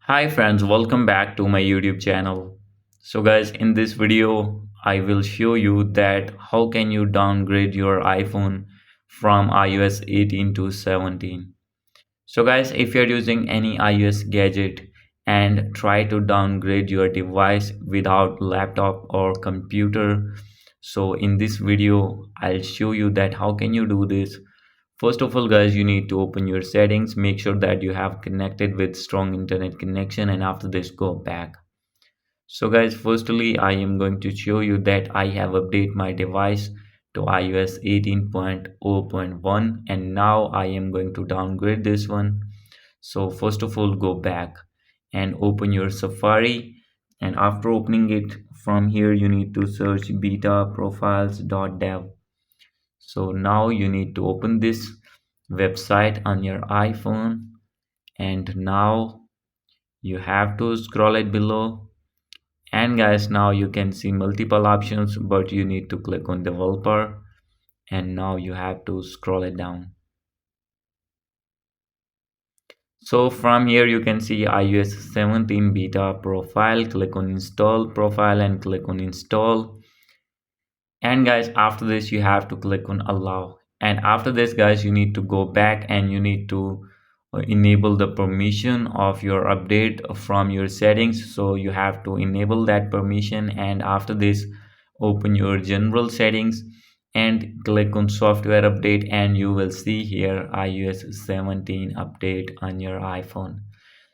Hi friends, welcome back to my YouTube channel. So guys, in this video, I will show you that how can you downgrade your iPhone from iOS 18 to 17. So guys, if you're using any iOS gadget and try to downgrade your device without laptop or computer, so in this video, I'll show you that how can you do this. First of all, guys, you need to open your settings, make sure that you have connected with strong internet connection, and after this, go back. So, guys, firstly, I am going to show you that I have updated my device to iOS 18.0.1, and now I am going to downgrade this one. So, first of all, go back and open your Safari, and after opening it, from here you need to search betaprofiles.dev. So now you need to open this website on your iPhone, and now you have to scroll it below. And guys, now you can see multiple options, but you need to click on developer, and now you have to scroll it down. So from here you can see iOS 17 beta profile. Click on install profile and click on install. And guys, after this you have to click on allow, and after this guys you need to go back and you need to enable the permission of your update from your settings. So you have to enable that permission, and after this open your general settings and click on software update, and you will see here iOS 17 update on your iPhone.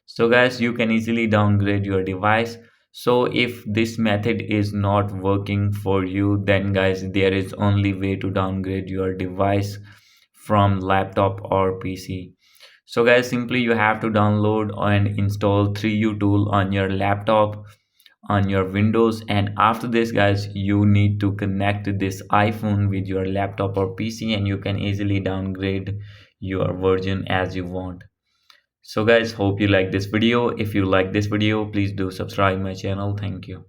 So guys, you can easily downgrade your device. So if this method is not working for you, then guys, there is only way to downgrade your device from laptop or PC. So guys, simply you have to download and install 3U tool on your laptop, on your Windows, and after this guys, you need to connect this iPhone with your laptop or PC, and you can easily downgrade your version as you want. So guys, hope you like this video. If you like this video, please do subscribe my channel. Thank you.